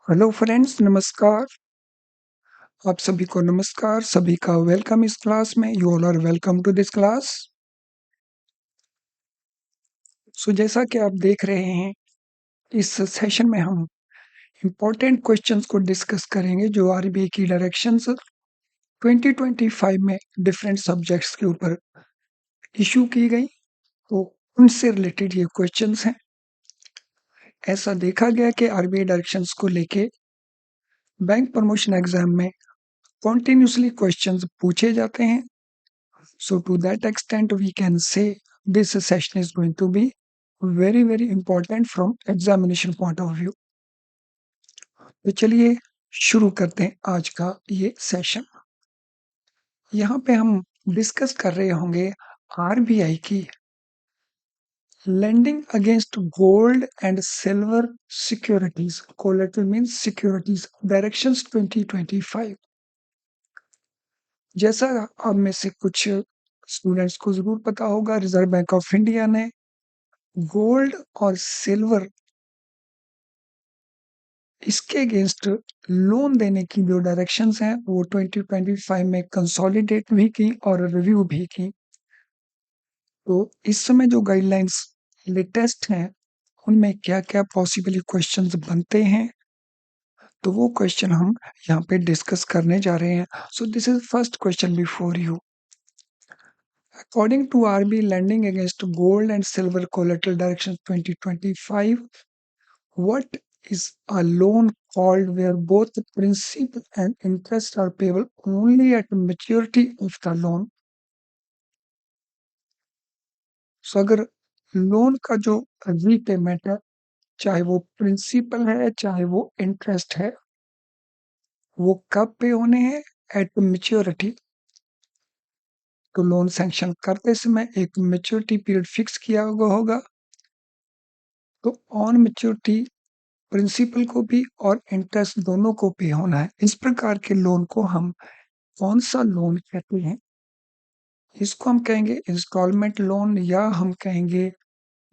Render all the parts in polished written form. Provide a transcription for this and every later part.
Hello friends, नमस्कार। आप सभी को नमस्कार, सभी का वेलकम इस क्लास में। You all are welcome to this class. So जैसा कि आप देख रहे हैं, इस सेशन में हम इम्पोर्टेंट क्वेश्चंस को डिस्कस करेंगे जो आरबीआई की डायरेक्शंस 2025 में डिफरेंट सब्जेक्ट्स के ऊपर इशू की गई, तो उनसे रिलेटेड ये क्वेश्चंस हैं। ऐसा देखा गया कि आरबीआई डायरेक्शंस को लेके बैंक प्रमोशन एग्जाम में कॉन्टिन्यूसली क्वेश्चंस पूछे जाते हैं। So to that extent, we can say this session is going to be very important from examination point of view. तो चलिए शुरू करते हैं आज का ये सेशन। यहाँ पे हम डिस्कस कर रहे होंगे आरबीआई की lending against gold and silver securities. Collateral means securities. Directions 2025. जैसा आप में से कुछ स्टूडेंट्स को जरूर पता होगा, रिजर्व बैंक ऑफ इंडिया ने गोल्ड और सिल्वर इसके अगेंस्ट लोन देने की जो डायरेक्शंस हैं वो 2025 में कंसोलिडेट भी की और रिव्यू भी की। तो इस समय जो गाइडलाइंस लेटेस्ट हैं उनमें क्या क्या पॉसिबली क्वेश्चंस बनते हैं, तो वो क्वेश्चन हम यहाँ पे डिस्कस करने जा रहे हैं। So this is first question before you. According to RBI lending against gold and silver collateral direction 2025, what is a loan called where both the principal and interest are payable only at maturity of the loan? So अगर loan का जो repayment है, चाहे वो principal है चाहे वो interest है, वो कब पे होने हैं? Eight maturity. तो लोन सैंक्शन करते समय एक मेच्योरिटी पीरियड फिक्स किया हुआ होगा, तो ऑन मेच्योरिटी प्रिंसिपल को भी और इंटरेस्ट दोनों को पे होना है। इस प्रकार के लोन को हम कौन सा लोन कहते हैं? इसको हम कहेंगे इंस्टॉलमेंट लोन, या हम कहेंगे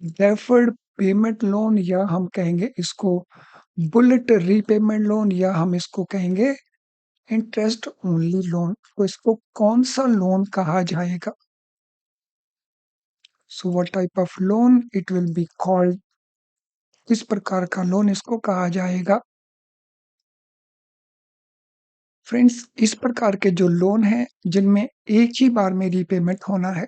डेफर्ड पेमेंट लोन, या हम कहेंगे इसको बुलेट रीपेमेंट लोन, या हम इसको कहेंगे इंटरेस्ट ओनली लोन। तो इसको कौन सा लोन कहा जाएगा? So what type of loan it will be called? किस प्रकार का लोन इसको कहा जाएगा? फ्रेंड्स, इस प्रकार के जो लोन हैं जिनमें एक ही बार में रीपेमेंट होना है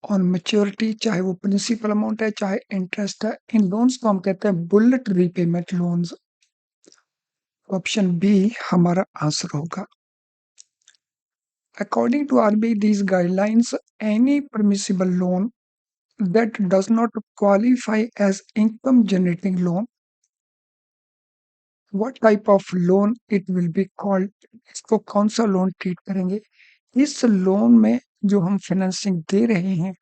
ऑन मैच्योरिटी, चाहे वो प्रिंसिपल अमाउंट है चाहे इंटरेस्ट है, इन लोन्स को हम कहते हैं bullet repayment loans. Option B हमारा आंसर होगा। According to RBI these guidelines, any permissible loan that does not qualify as income generating loan, what type of loan it will be called? इसको कौन सा loan treat करेंगे? इस loan में जो हम फाइनेंसिंग दे रहे हैं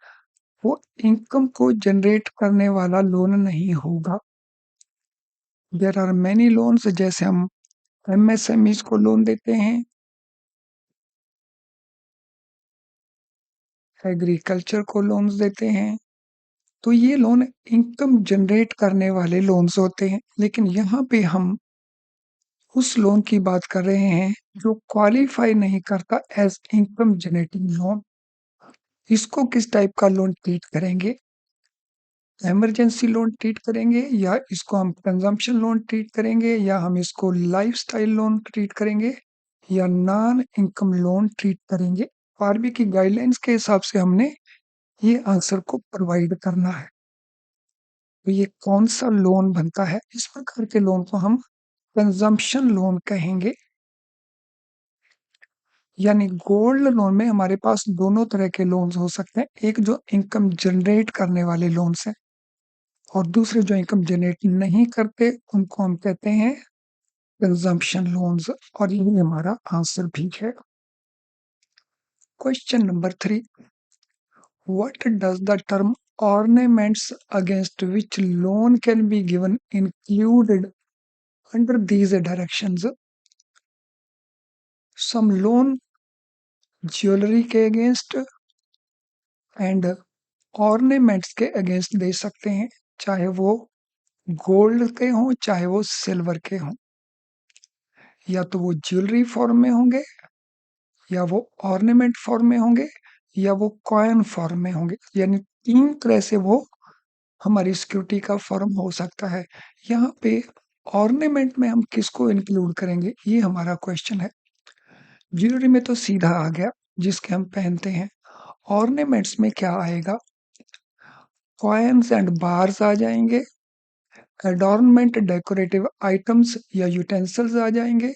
वो इनकम को जनरेट करने वाला लोन नहीं होगा। देयर आर मेनी लोन्स, जैसे हम एमएसएमईज को लोन देते हैं, एग्रीकल्चर को लोन्स देते हैं, तो ये लोन इनकम जनरेट करने वाले लोन्स होते हैं। लेकिन यहाँ पे हम उस लोन की बात कर रहे हैं जो क्वालिफाई नहीं करता एज इनकम जनरेटिंग लोन। इसको किस टाइप का लोन ट्रीट करेंगे? इमरजेंसी लोन ट्रीट करेंगे, या इसको हम कंजम्पशन लोन ट्रीट करेंगे, या हम इसको लाइफस्टाइल लोन ट्रीट करेंगे, या नॉन इनकम लोन ट्रीट करेंगे? आरबीआई की गाइडलाइंस के हिसाब से हमने ये आंसर को प्रोवाइड करना है। तो ये कौन सा लोन बनता है? इस प्रकार के लोन को हम कंजम्पशन लोन कहेंगे। यानी गोल्ड लोन में हमारे पास दोनों तरह के लोन्स हो सकते हैं, एक जो इनकम जनरेट करने वाले लोन्स हैं और दूसरे जो इनकम जनरेट नहीं करते उनको हम कहते हैं कंजम्पशन लोन्स, और यही हमारा आंसर भी है। Question number 3, what does the term ornaments against which loan can be given included under these directions? Some loan jewellery के अगेंस्ट एंड ऑर्नामेंट्स के अगेंस्ट दे सकते हैं, चाहे वो गोल्ड के हों चाहे वो सिल्वर के हों, या तो वो ज्वेलरी फॉर्म में होंगे, या वो ऑर्नामेंट फॉर्म में होंगे, या वो कॉइन फॉर्म में होंगे। यानी 3 तरह से वो हमारी सिक्योरिटी का फॉर्म हो सकता है। यहाँ पे ऑर्नामेंट में हम किसको इंक्लूड करेंगे, ये हमारा क्वेश्चन है। ज्वेलरी में तो सीधा आ गया, जिसके हम पहनते हैं। ऑर्नामेंट्स में क्या आएगा? कॉइन्स एंड बार्स आ जाएंगे, एडॉर्नमेंट डेकोरेटिव आइटम्स या यूटेंसिल्स आ जाएंगे,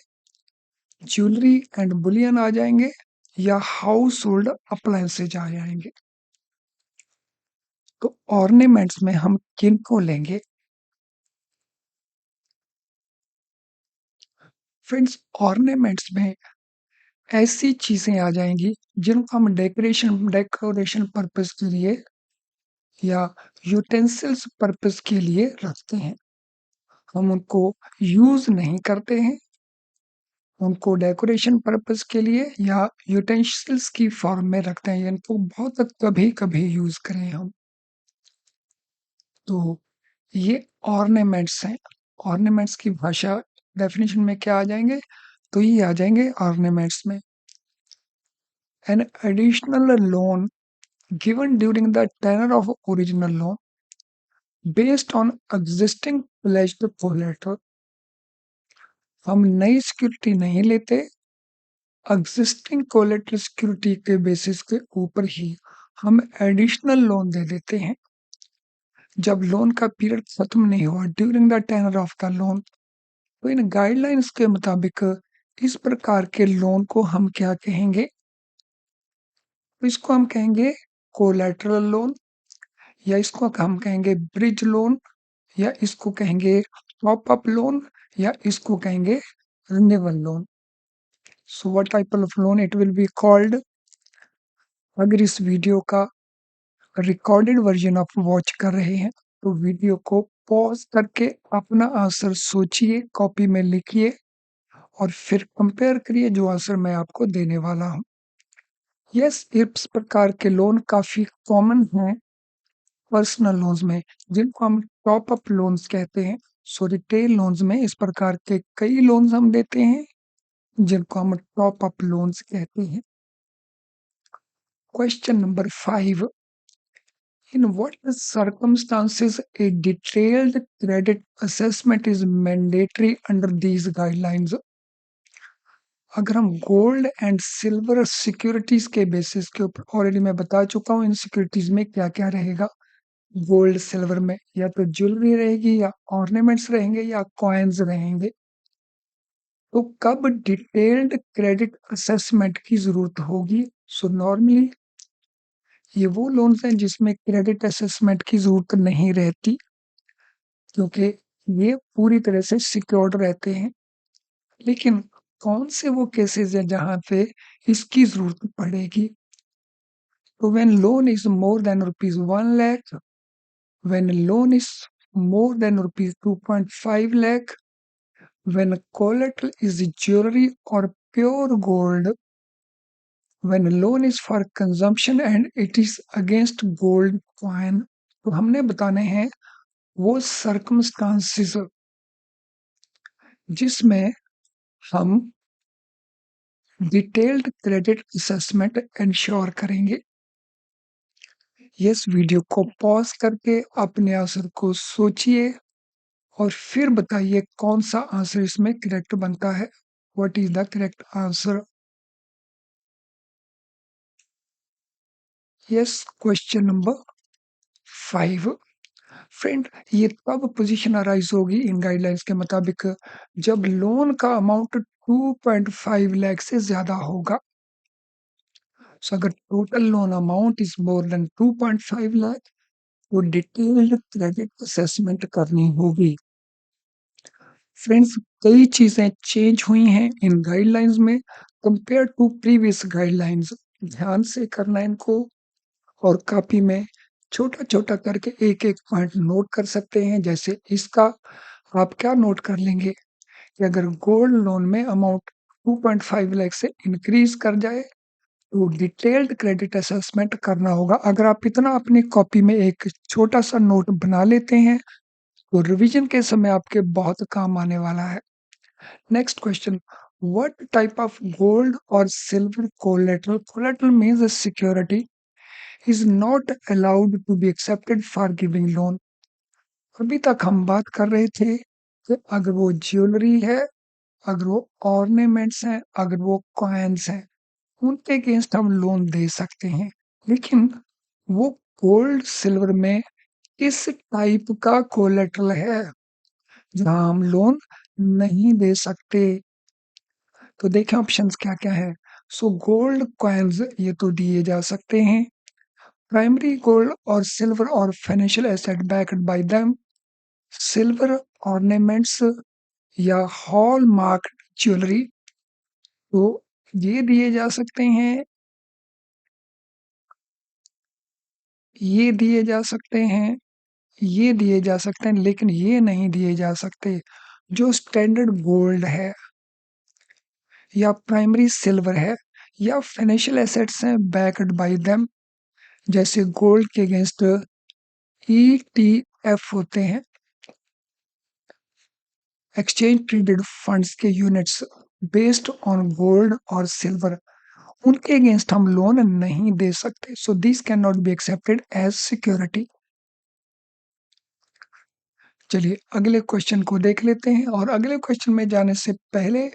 ज्वेलरी एंड बुलियन आ जाएंगे, या हाउस होल्ड अप्लायंसेज आ जाएंगे। तो ऑर्नामेंट्स में हम किनको लेंगे? फ्रेंड्स, ऑर्नामेंट्स में ऐसी चीजें आ जाएंगी जिनको हम डेकोरेशन पर्पस के लिए या यूटेंसिल्स पर्पस के लिए रखते हैं। हम उनको यूज नहीं करते हैं, उनको डेकोरेशन पर्पस के लिए या यूटेंसिल्स की फॉर्म में रखते हैं। इनको बहुत कभी कभी यूज करें हम। तो ये ऑर्नामेंट्स हैं। ऑर्नामेंट्स की भाषा डेफिनेशन में क्या आ जाएंगे? तो ये आ जाएंगे ऑर्नामेंट्स में। An additional loan given during the tenure of original loan based on existing pledged collateral। हम नई सिक्योरिटी नहीं लेते, एग्जिस्टिंग कोलेटरल सिक्योरिटी के बेसिस के ऊपर ही हम एडिशनल लोन दे देते हैं। जब लोन का पीरियड खत्म नहीं हुआ, during the tenor of the loan, तो इन गाइडलाइंस के मुताबिक इस प्रकार के लोन को हम क्या कहेंगे? तो इसको हम कहेंगे कोलेटरल लोन, या इसको हम कहेंगे ब्रिज लोन, या इसको कहेंगे टॉप अप लोन, या इसको कहेंगे renewal loan. So what type of loan it will be called? अगर इस वीडियो का रिकॉर्डेड वर्जन आप वॉच कर रहे हैं तो वीडियो को पॉज करके अपना आंसर सोचिए, कॉपी में लिखिए और फिर कंपेयर करिए जो आंसर मैं आपको देने वाला हूँ। यस, इस प्रकार के लोन काफी कॉमन हैं पर्सनल लोन्स में, जिनको हम टॉप अप लोन्स कहते हैं। सो रिटेल लोन्स में इस प्रकार के कई लोन्स हम देते हैं जिनको हम टॉप अप लोन्स कहते हैं। Question number 5, in what circumstances a detailed credit assessment is mandatory under these guidelines? अगर हम गोल्ड एंड सिल्वर सिक्योरिटीज के बेसिस के ऊपर, ऑलरेडी मैं बता चुका हूँ इन सिक्योरिटीज में क्या क्या रहेगा। गोल्ड सिल्वर में या तो ज्वेलरी रहेगी, या ऑर्नामेंट्स रहेंगे, या कॉइन्स रहेंगे। तो कब डिटेल्ड क्रेडिट असेसमेंट की जरूरत होगी? सो नॉर्मली ये वो लोन्स हैं जिसमें क्रेडिट असेसमेंट की जरूरत नहीं रहती, क्योंकि ये पूरी तरह से सिक्योर्ड रहते हैं। लेकिन कौन से वो केसेस हैं जहां पे इसकी जरूरत पड़ेगी? तो when loan is more than rupees 1 lakh, when loan is more than rupees 2.5 lakh, when collateral is jewelry or pure gold, when loan is for consumption and it is against gold coin। तो हमने बताने हैं वो circumstances जिसमें हम detailed credit assessment ensure करेंगे। Yes, video को pause करके अपने आंसर को सोचिए और फिर बताइए कौन सा आंसर इसमें करेक्ट बनता है। What is the correct answer? Yes, question number 5। Friend, ये तब पोजीशन अराइज होगी इन गाइडलाइंस के मुताबिक जब लोन का अमाउंट 2.5 लाख से ज्यादा होगा। सो अगर total loan amount is more than 2.5 lakh तो डिटेल्ड क्रेडिट असेसमेंट करनी होगी। फ्रेंड्स, कई चीजें चेंज हुई हैं इन गाइडलाइंस में कंपेयर टू प्रीवियस गाइडलाइंस। ध्यान से करना इनको, और कॉपी में छोटा छोटा करके एक एक पॉइंट नोट कर सकते हैं। जैसे इसका आप क्या नोट कर लेंगे कि अगर गोल्ड लोन में अमाउंट 2.5 लाख से इंक्रीज कर जाए तो डिटेल्ड क्रेडिट असेसमेंट करना होगा। अगर आप इतना अपनी कॉपी में एक छोटा सा नोट बना लेते हैं तो रिवीजन के समय आपके बहुत काम आने वाला है। Next question, what type of gold और silver collateral, collateral means a security, is not allowed to be accepted for giving loan. अभी तक हम बात कर रहे थे कि अगर वो ज्वेलरी है, अगर वो ऑर्नामेंट्स हैं, अगर वो कॉइन्स हैं, उनके अगेंस्ट हम लोन दे सकते हैं। लेकिन वो गोल्ड सिल्वर में किस टाइप का कोलेटरल है जहां हम लोन नहीं दे सकते? तो देखें ऑप्शंस क्या क्या है। सो गोल्ड कॉइन्स ये तो दिए जा सकते हैं, प्राइमरी गोल्ड और सिल्वर और financial asset backed by them, silver ornaments या हॉलमार्क ज्वेलरी, तो ये दिए जा सकते हैं, ये दिए जा सकते हैं, ये दिए जा सकते हैं, लेकिन ये नहीं दिए जा सकते। जो स्टैंडर्ड गोल्ड है या प्राइमरी सिल्वर है या फाइनेंशियल एसेट्स हैं बैक्ड बाय देम, जैसे गोल्ड के अगेंस्ट ईटीएफ होते हैं, एक्सचेंज ट्रेडेड फंड्स के यूनिट्स बेस्ड ऑन गोल्ड और सिल्वर, उनके अगेंस्ट हम लोन नहीं दे सकते। So this can not be accepted as security. चलिए अगले क्वेश्चन को देख लेते हैं, और अगले क्वेश्चन में जाने से पहले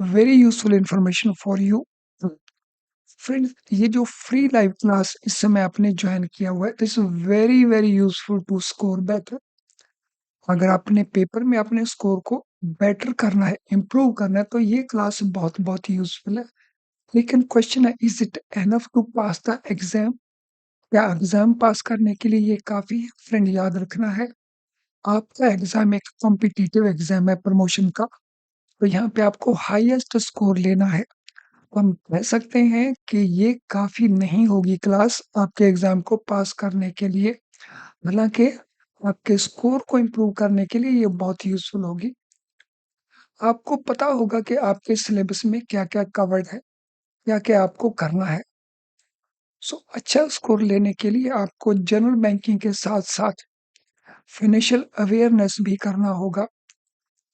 very useful information for you friends, ये जो फ्री लाइव क्लास इस समय आपने ज्वाइन किया हुआ है, this very very useful to score better. अगर आपने पेपर में अपने स्कोर को बेटर करना है, इम्प्रूव करना है, तो ये क्लास बहुत बहुत यूजफुल है। लेकिन क्वेश्चन है, is it enough to pass the exam? क्या एग्जाम पास करने के लिए ये काफी है? फ्रेंड याद रखना है, आपका एग्जाम एक कॉम्पिटिटिव एग्जाम है प्रमोशन का, तो यहाँ पे आपको हाईएस्ट स्कोर लेना है। तो हम कह सकते हैं कि ये काफी नहीं होगी क्लास आपके एग्जाम को पास करने के लिए, हालांकि आपके स्कोर को इम्प्रूव करने के लिए ये बहुत यूजफुल होगी। आपको पता होगा कि आपके सिलेबस में क्या क्या कवर्ड है, क्या क्या आपको करना है। सो अच्छा स्कोर लेने के लिए आपको जनरल बैंकिंग के साथ साथ फाइनेंशियल अवेयरनेस भी करना होगा,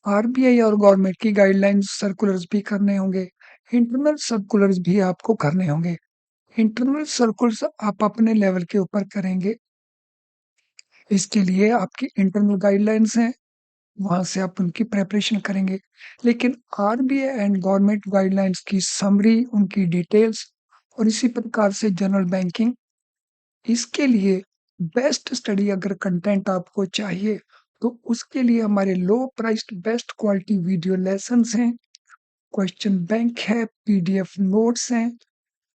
आरबीआई और गवर्नमेंट की गाइडलाइंस सर्कुलर्स भी करने होंगे, इंटरनल सर्कुलर्स भी आपको करने होंगे। इंटरनल सर्कुलर्स आप अपने लेवल के ऊपर करेंगे, इसके लिए आपकी इंटरनल गाइडलाइंस हैं, वहां से आप उनकी प्रेपरेशन करेंगे। लेकिन आरबीआई एंड गवर्नमेंट गाइडलाइंस की समरी, उनकी डिटेल्स और इसी प्रकार से जनरल बैंकिंग, इसके लिए बेस्ट स्टडी अगर कंटेंट आपको चाहिए, तो उसके लिए हमारे low priced best quality video lessons हैं, क्वेश्चन बैंक है, पीडीएफ नोट्स हैं,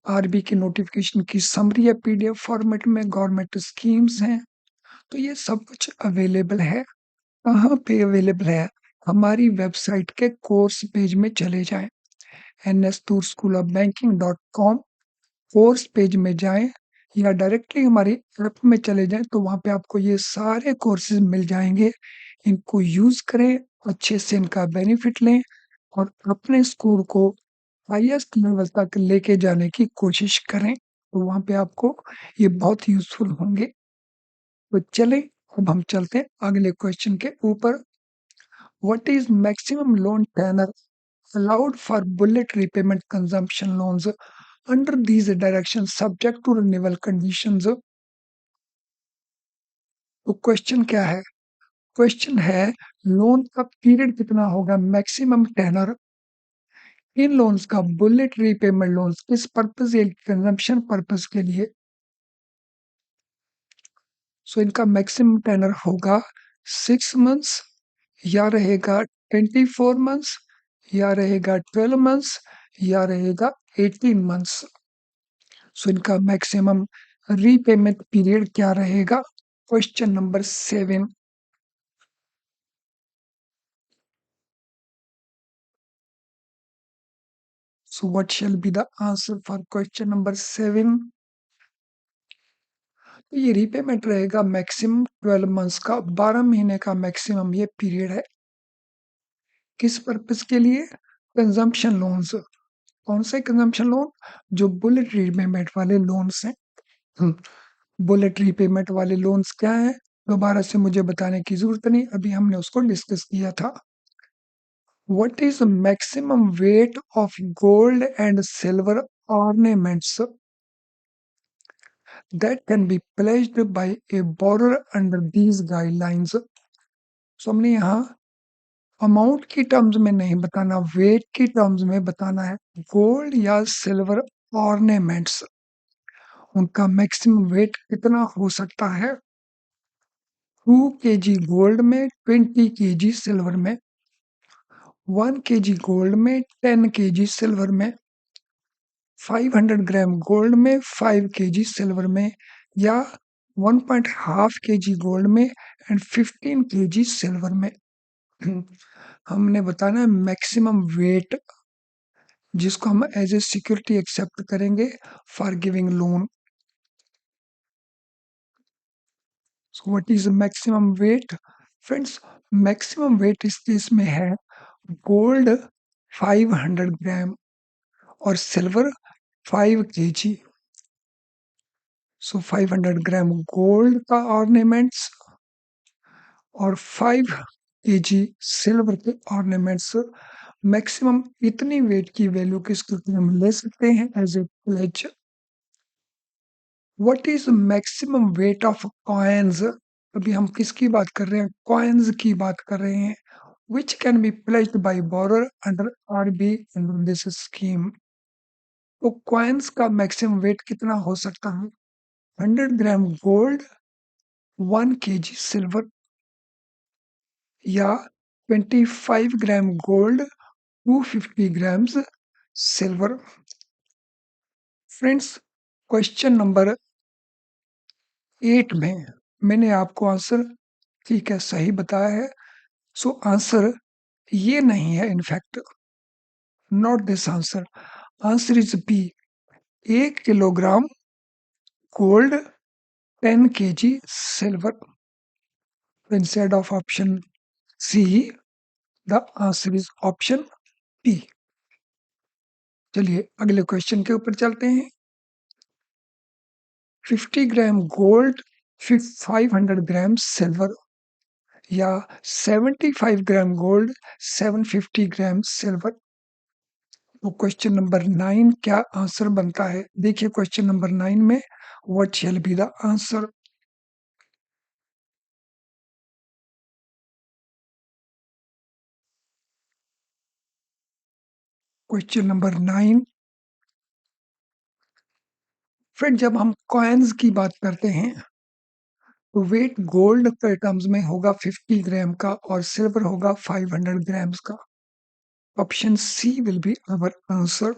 आरबी के नोटिफिकेशन की समरी है पीडीएफ फॉर्मेट में, गवर्नमेंट स्कीम्स हैं, तो ये सब कुछ अवेलेबल है। कहाँ पे अवेलेबल है? हमारी वेबसाइट के कोर्स पेज में चले जाएं, nstoolschoolofbanking.com कोर्स पेज में जाएं, या डायरेक्टली हमारी ऐप में चले जाएं, तो वहाँ पे आपको ये सारे कोर्सेज मिल जाएंगे। इनको यूज करें, अच्छे से इनका बेनिफिट लें और अपने स्कोर को हाईएस्ट लेवल तक लेके जाने की कोशिश करें, तो वहाँ पे आपको ये बहुत यूजफुल होंगे। तो चलें, अब हम चलते हैं अगले क्वेश्चन के ऊपर। What is maximum loan tenor allowed for bullet repayment consumption loans under these directions subject to renewal conditions? तो क्वेश्चन क्या है? क्वेश्चन है लोन का पीरियड कितना होगा, मैक्सिमम टेनर इन लोन्स का, बुलेट रीपेमेंट लोन्स किस पर्पज, ये कंजम्पशन पर्पज के लिए। सो इनका मैक्सिमम टेनर होगा 6 मंथ्स, या रहेगा 24 मंथ्स, या रहेगा 12 मंथ्स, या रहेगा 18 मंथ्स। सो इनका मैक्सिमम रीपेमेंट पीरियड क्या रहेगा? Question number 7। So what shall be the answer for question number 7? ये रीपेमेंट रहेगा मैक्सिमम 12 मंथ्स का, 12 महीने का मैक्सिमम ये पीरियड है। किस पर्पज के लिए? Consumption loans. कौन से कंजम्पशन लोन? जो बुलेट रीपेमेंट वाले लोन्स हैं। बुलेट रीपेमेंट वाले लोन्स क्या है? दोबारा से मुझे बताने की जरूरत नहीं, अभी हमने उसको डिस्कस किया था। What is the maximum weight of gold and silver ornaments that can be pledged by a borrower under these guidelines? So हमने यहाँ अमाउंट की टर्म्स में नहीं बताना, वेट की टर्म्स में बताना है। गोल्ड या सिल्वर ऑर्नामेंट्स, उनका मैक्सिमम वेट कितना हो सकता है? 2 kg गोल्ड में, 20 kg सिल्वर में, 1 kg गोल्ड में, 10 kg सिल्वर में, 500 ग्राम गोल्ड में, 5 kg सिल्वर में, या 1.5 kg गोल्ड में एंड 15 kg सिल्वर में। हमने बताना है मैक्सिमम वेट जिसको हम एज ए सिक्योरिटी एक्सेप्ट करेंगे for giving loan. So what is maximum weight? Friends, maximum weight इस केस में है गोल्ड 500 ग्राम और सिल्वर 5 kg। सो 500 ग्राम गोल्ड का ऑर्नामेंट्स और 5 kg सिल्वर के ऑर्नामेंट्स, मैक्सिमम इतनी वेट की वैल्यू किसके हम ले सकते हैं as a pledge. What is maximum weight of coins? अभी हम किसकी बात कर रहे हैं? कॉइन्स की बात कर रहे हैं। Which can be pledged by borrower under RB under this scheme. तो कॉइन्स का मैक्सिमम वेट कितना हो सकता है? 100 ग्राम गोल्ड, 1 kg सिल्वर, या 25 gram gold, 250 grams silver. Friends, question number 8 में मैंने आपको आंसर ठीक है सही बताया है। सो आंसर ये नहीं है, in fact not this answer. Answer is B, 1 kilogram gold, 10 kg silver. Instead of option C, the answer is option B. चलिए अगले क्वेश्चन के ऊपर चलते हैं। 50 ग्राम गोल्ड, 500 ग्राम सिल्वर, या 75 ग्राम गोल्ड, 750 ग्राम सिल्वर। तो क्वेश्चन नंबर 9 क्या आंसर बनता है? देखिए क्वेश्चन नंबर 9 में what shall be the answer. Question number 9, friend जब हम कॉइन्स की बात करते हैं तो वेट गोल्ड के टर्म्स में होगा 50 ग्राम का और सिल्वर होगा 500 ग्राम्स का। Option C will be our answer.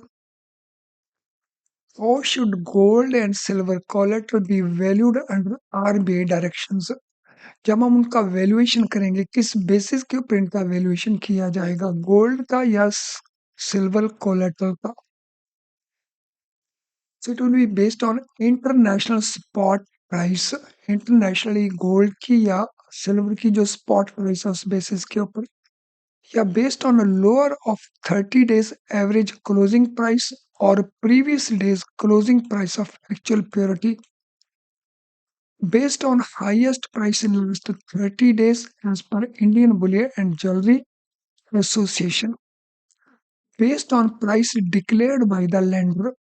How should gold and silver collateral be valued under RBI directions? जब हम उनका वैल्यूएशन करेंगे किस बेसिस के ऊपर इनका वैल्यूएशन किया जाएगा, गोल्ड का या सिल्वर कोलेटरल का? So it will be based on international spot price, internationally gold की या सिल्वर की जो स्पॉट प्राइस है उस बेसिस के ऊपर, या based on lower of 30 days average closing price और previous days closing price of actual purity, based on highest price in last 30 days as per Indian Bullion and Jewelry Association, based on price declared by the lender।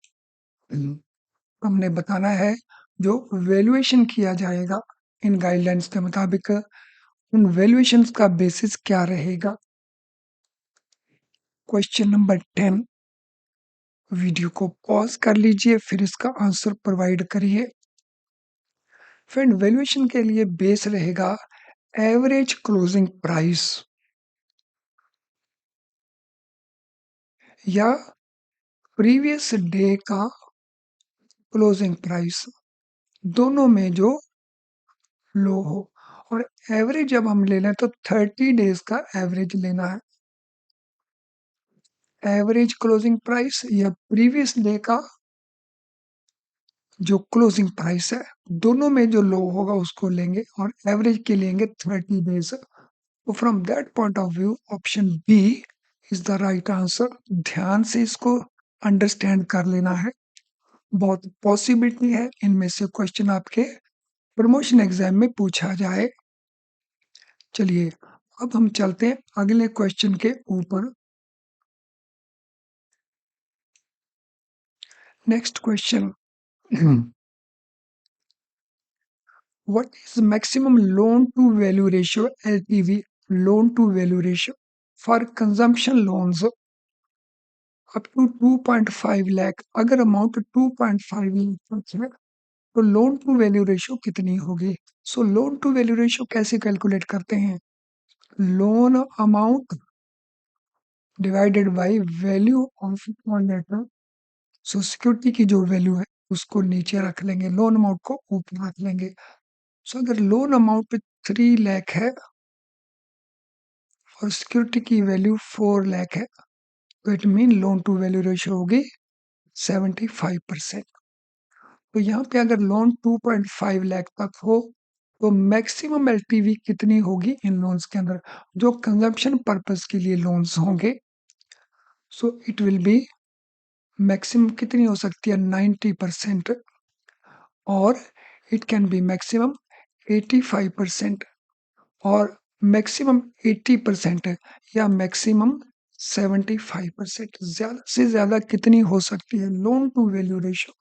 हमने बताना है जो valuation किया जाएगा इन guidelines के मुताबिक, उन वैल्यूएशंस का बेसिस क्या रहेगा। क्वेश्चन नंबर 10, वीडियो को पॉज कर लीजिए फिर इसका आंसर प्रोवाइड करिए। फ्रेंड वैल्यूएशन के लिए बेस रहेगा एवरेज क्लोजिंग प्राइस या प्रीवियस डे का क्लोजिंग प्राइस, दोनों में जो लो हो। और एवरेज जब हम ले लें तो 30 डेज का एवरेज लेना है। एवरेज क्लोजिंग प्राइस या प्रीवियस डे का जो क्लोजिंग प्राइस है, दोनों में जो लो होगा उसको लेंगे और एवरेज के लेंगे 30 डेज। तो from that point of view option B is the right answer. ध्यान से इसको अंडरस्टैंड कर लेना है। बहुत पॉसिबिलिटी है इनमें से क्वेश्चन आपके प्रमोशन एग्जाम में पूछा जाए। चलिए अब हम चलते हैं अगले क्वेश्चन के ऊपर। Next question, what is maximum loan to value ratio LTV, loan to value ratio for consumption loans up to 2.5 lakh? अगर अमाउंट 2.5 लाख तक है तो लोन टू वैल्यू रेशियो कितनी होगी? सो लोन टू वैल्यू रेशियो कैसे कैलकुलेट करते हैं? Loan amount divided by value of collateral. So security की जो वैल्यू है उसको नीचे रख लेंगे, लोन अमाउंट को ऊपर रख लेंगे। सो अगर लोन अमाउंट 3 लाख है और सिक्योरिटी की वैल्यू 4 लाख है तो it mean loan to value ratio होगी 75%। तो यहाँ पे अगर लोन 2.5 लाख तक हो तो मैक्सिमम एलटीवी कितनी होगी इन लोन्स के अंदर, जो कंजम्पशन पर्पस के लिए लोन्स होंगे? सो इट विल बी मैक्सिमम कितनी हो सकती है? 90%, और इट कैन बी मैक्सिमम 85%, और मैक्सिमम 80% है, या मैक्सिमम 75%। ज्यादा से ज्यादा कितनी हो सकती है loan to value ratio?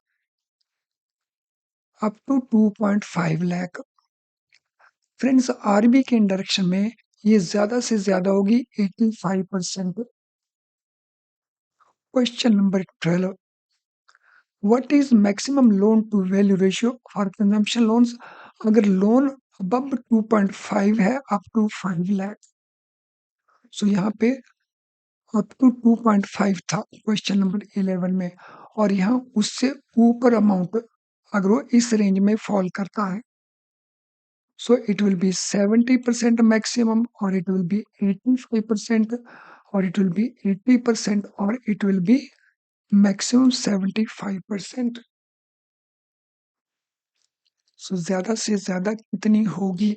Up to 2.5 lakh. Friends RB के इंडायरेक्शन में ये ज्यादा से ज्यादा होगी 85%। Question number 12, what is maximum loan to value ratio for consumption loans? अगर लोन अबव 2.5 है अप टू 5 लाख, सो यहाँ पे अप टू 2.5 था क्वेश्चन नंबर 11 में, और यहाँ उससे ऊपर अमाउंट अगर वो इस रेंज में फॉल करता है so it will be 70% maximum, और इट विल बी 85%, और इट विल बी 80%, और it will be maximum 75%। So ज्यादा से ज्यादा कितनी होगी?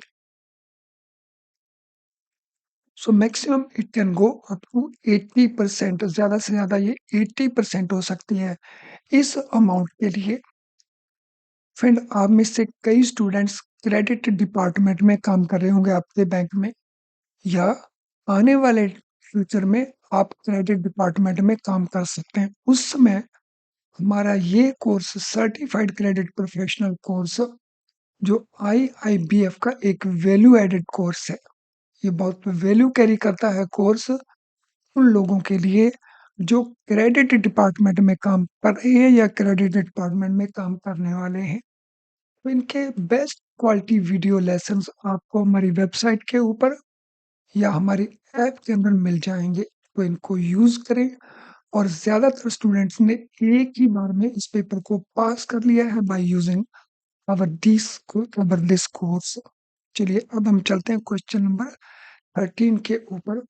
So maximum it can go up to 80%, ज्यादा से ज्यादा ये 80% हो सकती है इस अमाउंट के लिए। फ्रेंड आप में से कई स्टूडेंट्स क्रेडिट डिपार्टमेंट में काम कर रहे होंगे आपके बैंक में, या आने वाले फ्यूचर में आप क्रेडिट डिपार्टमेंट में काम कर सकते हैं। उस समय हमारा ये course certified credit professional course, जो IIBF का एक वैल्यू एडेड कोर्स है, ये बहुत वैल्यू कैरी करता है कोर्स उन लोगों के लिए जो क्रेडिट डिपार्टमेंट में काम कर रहे हैं या क्रेडिट डिपार्टमेंट में काम करने वाले हैं। तो इनके बेस्ट क्वालिटी वीडियो लेसन्स आपको हमारी वेबसाइट के ऊपर या हमारी ऐप के अंदर मिल जाएंगे। तो इनको यूज करें, और ज्यादातर स्टूडेंट्स ने एक ही बार में इस पेपर को पास कर लिया है by using our this course. चलिए अब हम चलते हैं क्वेश्चन नंबर 13 के ऊपर।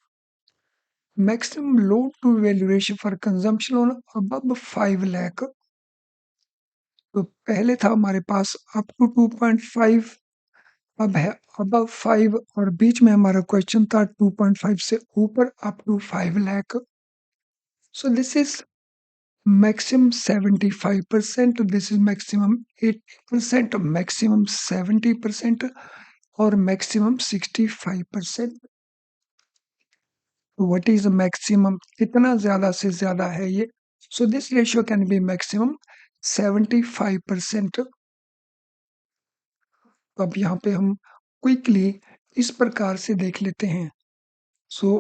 Maximum loan to value ratio for consumption loan above 5 lakh. तो पहले था हमारे पास अप टू 2.5, अब है अबव 5, और बीच में हमारा क्वेश्चन था 2.5 से ऊपर up to 5 lakh. So this is maximum 75%, this is maximum 80%, maximum 70%, और maximum 65%। what is the maximum? कितना ज्यादा से ज्यादा है ये? so this ratio can be maximum 75%। अब यहाँ पे हम क्विकली इस प्रकार से देख लेते हैं। सो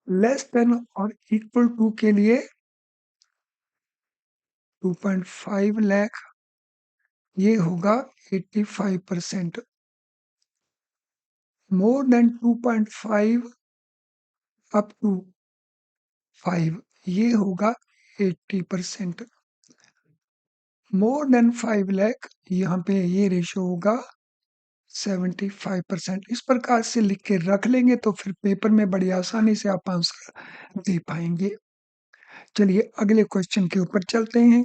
लेस देन और इक्वल टू के लिए 2.5 लाख, ये होगा 85%। मोर देन 2.5 अप टू 5, ये होगा 80%। मोर देन 5 लाख, यहाँ पे ये रेशियो होगा 75%। इस प्रकार से लिख के रख लेंगे तो फिर पेपर में बड़ी आसानी से आप आंसर दे पाएंगे। चलिए अगले क्वेश्चन के ऊपर चलते हैं।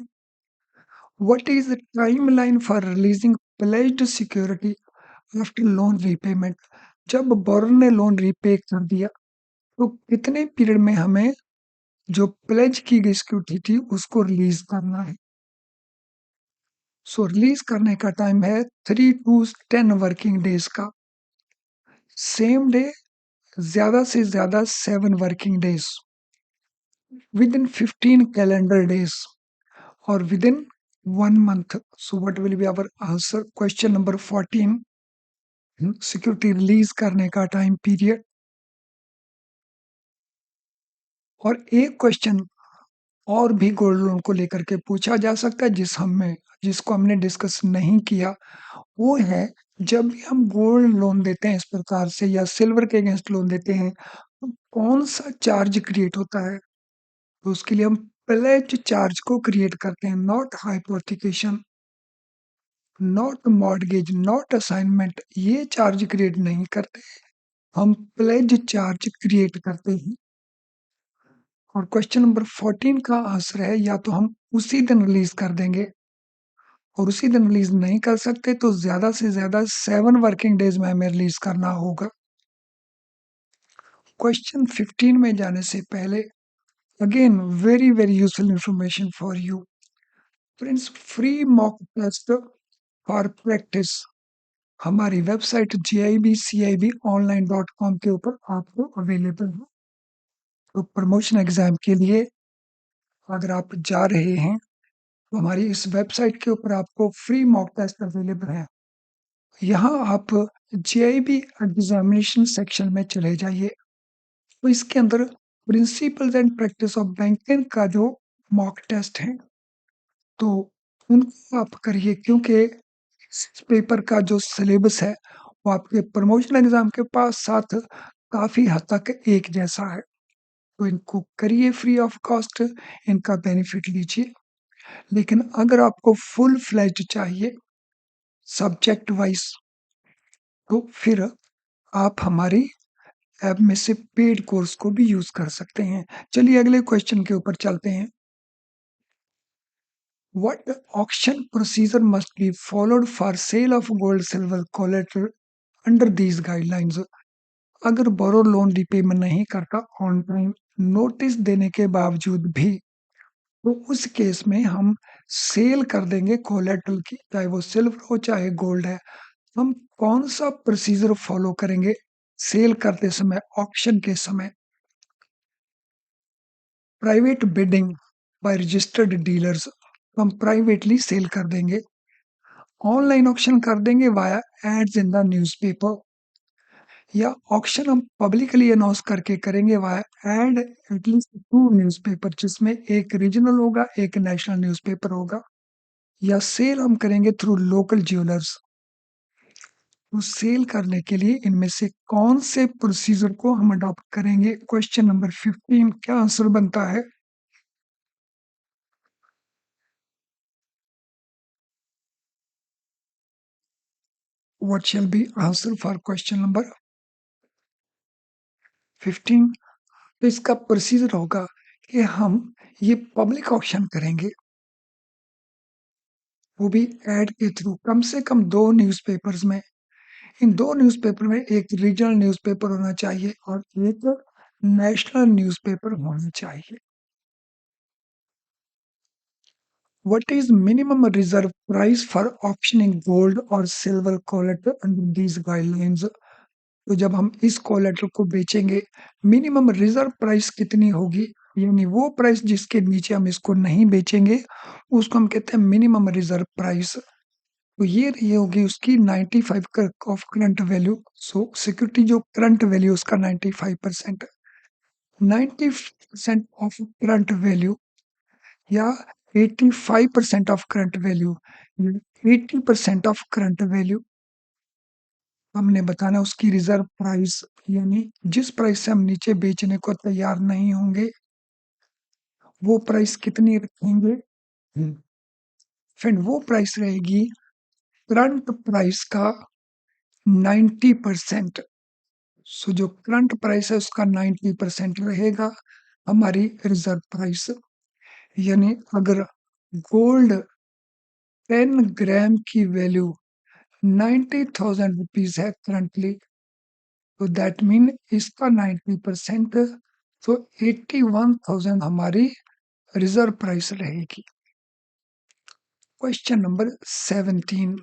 What is the timeline for releasing pledged security after loan repayment? जब बोरोर ने लोन रीपे कर दिया तो कितने पीरियड में हमें जो प्लेज की गई सिक्योरिटी थी उसको रिलीज करना है? सो रिलीज करने का टाइम है 3 to 10 वर्किंग डेज का। सेम डे, ज्यादा से ज्यादा 7 working days, with in 15 calendar days, or within 1 month. So what will be our answer? Question number 14, security release करने का टाइम पीरियड। और एक क्वेश्चन और भी गोल्ड लोन को लेकर के पूछा जा सकता है जिसको हमने डिस्कस नहीं किया, वो है जब भी हम गोल्ड लोन देते हैं इस प्रकार से या सिल्वर के अगेंस्ट लोन देते हैं तो कौन सा चार्ज क्रिएट होता है? तो उसके लिए हम प्लेज चार्ज को क्रिएट करते हैं, not hypothecation, not mortgage, not assignment, ये चार्ज क्रिएट नहीं करते, हम प्लेज चार्ज क्रिएट करते हैं। और क्वेश्चन नंबर 14 का आंसर है या तो हम उसी दिन रिलीज कर देंगे, और उसी दिन रिलीज नहीं कर सकते तो ज्यादा से ज्यादा 7 वर्किंग डेज में हमें रिलीज करना होगा। क्वेश्चन 15 में जाने से पहले again very very useful information for you friends, free mock test for practice हमारी वेबसाइट gibcibonline.com के ऊपर आपको अवेलेबल है। तो प्रमोशन एग्जाम के लिए अगर आप जा रहे हैं तो हमारी इस वेबसाइट के ऊपर आपको फ्री मॉक टेस्ट अवेलेबल है। यहाँ आप जीआईबी एग्जामिनेशन सेक्शन में चले जाइए, तो इसके अंदर principles and practice of banking का जो मॉक टेस्ट है तो उनको आप करिए, क्योंकि इस पेपर का जो सिलेबस है वो आपके प्रमोशन एग्जाम के पास साथ काफी हद तक एक जैसा है। तो इनको करिए फ्री ऑफ कॉस्ट, इनका बेनिफिट लीजिए। लेकिन अगर आपको फुल फ्लैज चाहिए सब्जेक्ट वाइज तो फिर आप हमारी ऐप में से पेड कोर्स को भी यूज कर सकते हैं। चलिए अगले क्वेश्चन के ऊपर चलते हैं। What auction procedure must be followed for sale of gold silver collateral under these guidelines? अगर बोरो लोन रिपेमेंट नहीं करता ऑन टाइम नोटिस देने के बावजूद भी, तो उस केस में हम सेल कर देंगे कोलेट्रल की, चाहे वो सिल्वर हो चाहे गोल्ड है। हम कौन सा प्रोसीजर फॉलो करेंगे सेल करते समय, ऑक्शन के समय? Private bidding by registered dealers, हम प्राइवेटली सेल कर देंगे। ऑनलाइन ऑक्शन कर देंगे via ads in the newspaper, या ऑक्शन हम पब्लिकली अनाउंस करके करेंगे वाया एड एटलीस्ट 2 न्यूज़पेपर, जिसमें एक रीजनल होगा एक नेशनल न्यूज़पेपर होगा, या सेल हम करेंगे थ्रू लोकल ज्वेलर्स। तो सेल करने के लिए इनमें से कौन से प्रोसीजर को हम अडॉप्ट करेंगे? क्वेश्चन नंबर 15 क्या आंसर बनता है? What shall be answer for question number 15? तो इसका प्रोसीजर होगा कि हम ये पब्लिक ऑक्शन करेंगे, वो भी एड के थ्रू, कम से कम 2 न्यूज़पेपर्स में। इन 2 न्यूज़पेपर में एक रीजनल न्यूज़पेपर होना चाहिए और एक नेशनल न्यूज़पेपर होना चाहिए। What is minimum reserve price for auctioning gold or silver collateral under these guidelines? तो जब हम इस कोलेट्रल को बेचेंगे मिनिमम रिजर्व प्राइस कितनी होगी, यानी वो प्राइस जिसके नीचे हम इसको नहीं बेचेंगे उसको हम कहते हैं मिनिमम रिजर्व प्राइस। तो ये होगी उसकी 95 का of current value. So security जो करंट वैल्यू उसका 95%, 90% ऑफ करंट वैल्यू या 85% of current value, 80% of current value हमने बताना उसकी रिजर्व प्राइस, यानी जिस प्राइस से हम नीचे बेचने को तैयार नहीं होंगे वो प्राइस कितनी रखेंगे? फिर वो प्राइस रहेगी करंट प्राइस का 90%। सो जो करंट प्राइस है उसका 90% रहेगा हमारी रिजर्व प्राइस। यानी अगर गोल्ड 10 ग्राम की वैल्यू 90,000 रुपीज है करंटली, तो दैट मीन इसका 90%, तो 81,000 हमारी रिजर्व प्राइस रहेगी। Question number 17,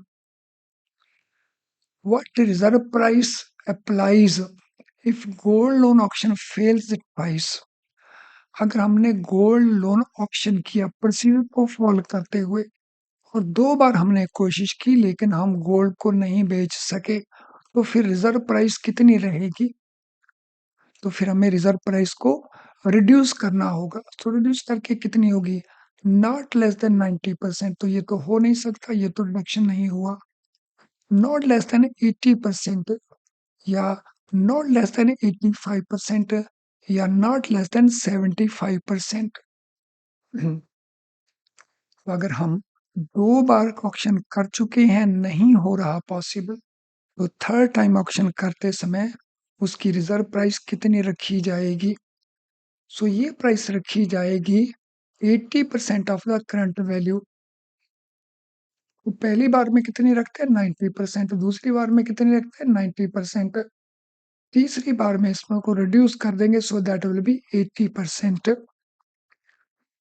what reserve price applies if gold loan auction fails twice. अगर हमने गोल्ड लोन ऑक्शन किया प्रोसीजर को फॉलो करते हुए और 2 बार हमने कोशिश की लेकिन हम गोल्ड को नहीं बेच सके, तो फिर रिजर्व प्राइस कितनी रहेगी? तो फिर हमें रिजर्व प्राइस को रिड्यूस करना होगा। तो रिड्यूस करके कितनी होगी? Not less than 90%। तो ये तो हो नहीं सकता, ये तो रिडक्शन नहीं हुआ। नॉट लेस देन 80% या नॉट लेस देन 85% या नॉट लेस देन 75%। तो अगर हम 2 बार ऑक्शन कर चुके हैं, नहीं हो रहा पॉसिबल, तो थर्ड टाइम ऑक्शन करते समय उसकी रिजर्व प्राइस कितनी रखी जाएगी? सो ये प्राइस रखी जाएगी 80% ऑफ द करंट वैल्यू। तो पहली बार में कितनी रखते हैं? 90%। दूसरी बार में कितनी रखते हैं? 90%। तीसरी बार में इसमें को रिड्यूस कर देंगे, so that will be 80%।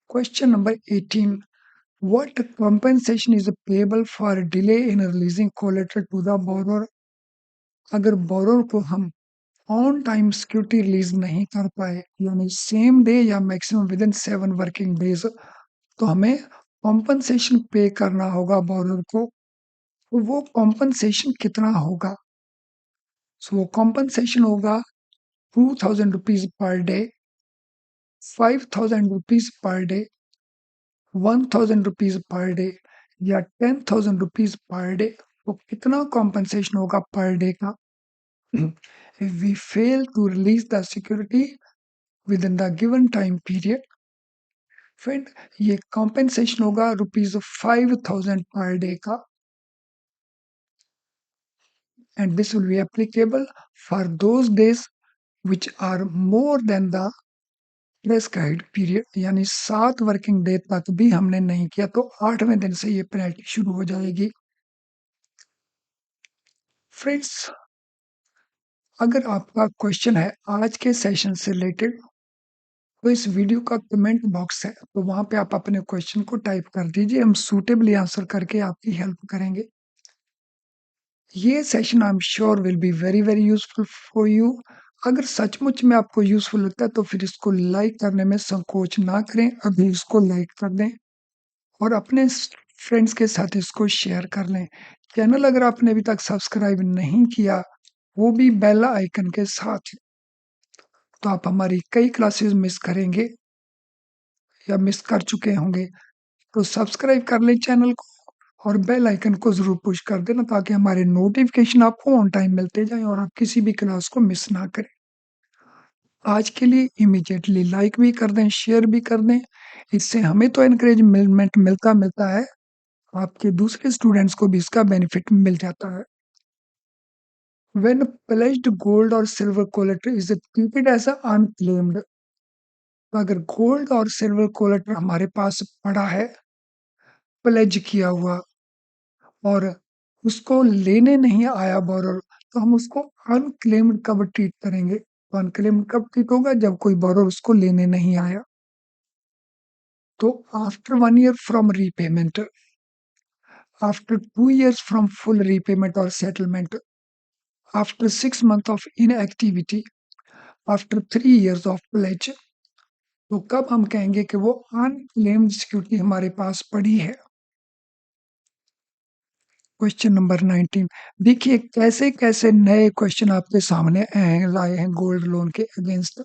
Question number 18, what compensation is payable for delay in releasing collateral to the borrower? अगर बोरोर को हम ऑन टाइम सिक्योरिटी रिलीज नहीं कर पाए, यानी सेम डे या maximum with in 7 working days, तो हमें कॉम्पनसेशन पे करना होगा बोरोर को। तो वो कॉम्पनसेशन कितना होगा? सो वो कॉम्पनसेशन होगा 2000 rupees per day, 5000 rupees per day, 1000 rupees per day या 10,000 रुपीज पर डे। तो कितना कॉम्पनसेशन होगा पर डे का? If we fail to release the security within the given time period, फिर ये कॉम्पेंसेशन होगा ₹5000 पर डे का, and this will be applicable for those days which are more than the prescribed period। यानी 7 working day तक भी हमने नहीं किया तो 8वें दिन से ये पेनल्टी शुरू हो जाएगी। फ्रेंड्स, अगर आपका क्वेश्चन है आज के सेशन से रिलेटेड, तो इस वीडियो का कमेंट बॉक्स है, तो वहां पे आप अपने क्वेश्चन को टाइप कर दीजिए, हम सूटेबली आंसर करके आपकी हेल्प करेंगे। ये session I am sure will be very very useful for you. अगर सचमुच में आपको यूजफुल लगता है तो फिर इसको लाइक करने में संकोच ना करें, अभी इसको लाइक कर दें और अपने फ्रेंड्स के साथ इसको शेयर कर लें। चैनल अगर आपने अभी तक सब्सक्राइब नहीं किया, वो भी बेल आइकन के साथ, तो आप हमारी कई क्लासेस मिस करेंगे या मिस कर चुके होंगे। तो सब्सक्राइब कर लें चैनल को और बेल आइकन को जरूर पुश कर देना, ताकि हमारे नोटिफिकेशन आपको ऑन टाइम मिलते जाएं और आप किसी भी क्लास को मिस ना करें। आज के लिए इमीडिएटली लाइक भी कर दें, शेयर भी कर दें, इससे हमें तो एनकरेजमेंट मिलता है, आपके दूसरे स्टूडेंट्स को भी इसका बेनिफिट मिल जाता है। When pledged gold or silver collateral is treated as unclaimed, तो अगर गोल्ड और सिल्वर कोलेट्रल हमारे पास पड़ा है प्लेज किया हुआ और उसको लेने नहीं आया बोरोर, तो हम उसको अनक्लेम्ड कब ट्रीट करेंगे? तो अनक्लेम्ड कब ट्रीट होगा? जब कोई बोरोर उसको लेने नहीं आया। तो after 1 year from repayment, after 2 years from full repayment और settlement, after 6 months of inactivity, after 3 years of pledge, तो कब हम कहेंगे कि वो अनक्लेम्ड सिक्योरिटी हमारे पास पड़ी है? क्वेश्चन नंबर 19, देखिए कैसे कैसे नए क्वेश्चन आपके सामने लाए हैं गोल्ड लोन के अगेंस्ट।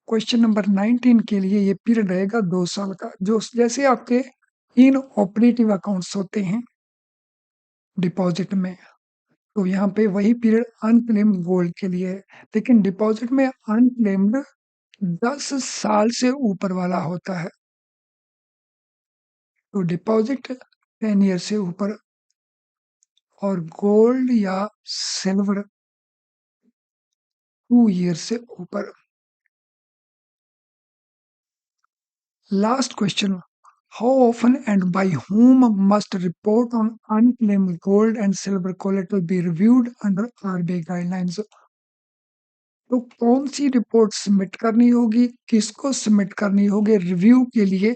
क्वेश्चन नंबर 19 के लिए ये पीरियड रहेगा 2 साल का, जो जैसे आपके इन ऑपरेटिव अकाउंट्स होते हैं डिपॉजिट में, तो यहाँ पे वही पीरियड अनक्लेम्ड गोल्ड के लिए है, लेकिन डिपॉजिट में अनक्लेम्ड 10 साल से ऊपर वाला होता है। तो डिपॉजिट 10 ईयर से ऊपर और गोल्ड या सिल्वर 2 ईयर से ऊपर। Last question, how often and by whom must report on unclaimed gold and silver collateral be reviewed under RBI guidelines? तो कौन सी रिपोर्ट सबमिट करनी होगी, किसको सबमिट करनी होगी रिव्यू के लिए?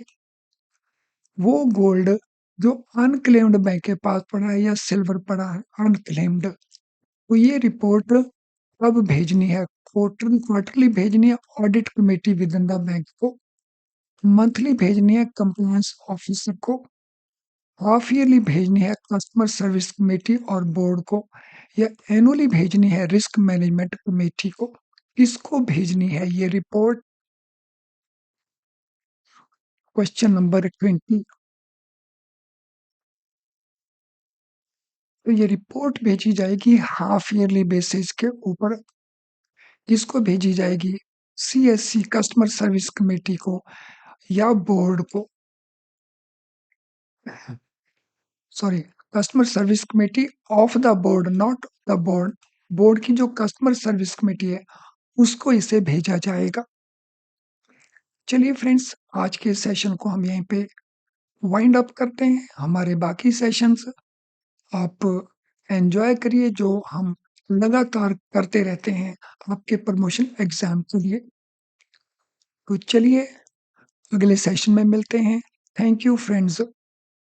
वो गोल्ड जो अनक्लेम्ड बैंक के पास पड़ा है या सिल्वर पड़ा है अनक्लेम्ड, तो ये रिपोर्ट कब भेजनी है? क्वार्टरली भेजनी है audit committee with in the bank को, मंथली भेजनी है कंप्लायंस ऑफिसर को, हाफ ईयरली भेजनी है कस्टमर सर्विस कमेटी और बोर्ड को, या एनुअली भेजनी है रिस्क मैनेजमेंट कमेटी को? किसको भेजनी है ये रिपोर्ट? Question number 20। तो ये रिपोर्ट भेजी जाएगी हाफ ईयरली बेसिस के ऊपर। किसको भेजी जाएगी? सीएससी कस्टमर सर्विस कमेटी को या बोर्ड को? Sorry, customer service committee of the board, not the board. Board की जो कस्टमर सर्विस कमेटी है उसको इसे भेजा जाएगा। चलिए फ्रेंड्स, आज के सेशन को हम यहीं पे वाइंड अप करते हैं। हमारे बाकी सेशंस आप एंजॉय करिए, जो हम लगातार करते रहते हैं आपके प्रमोशन एग्जाम के लिए। तो चलिए अगले सेशन में मिलते हैं। Thank you friends.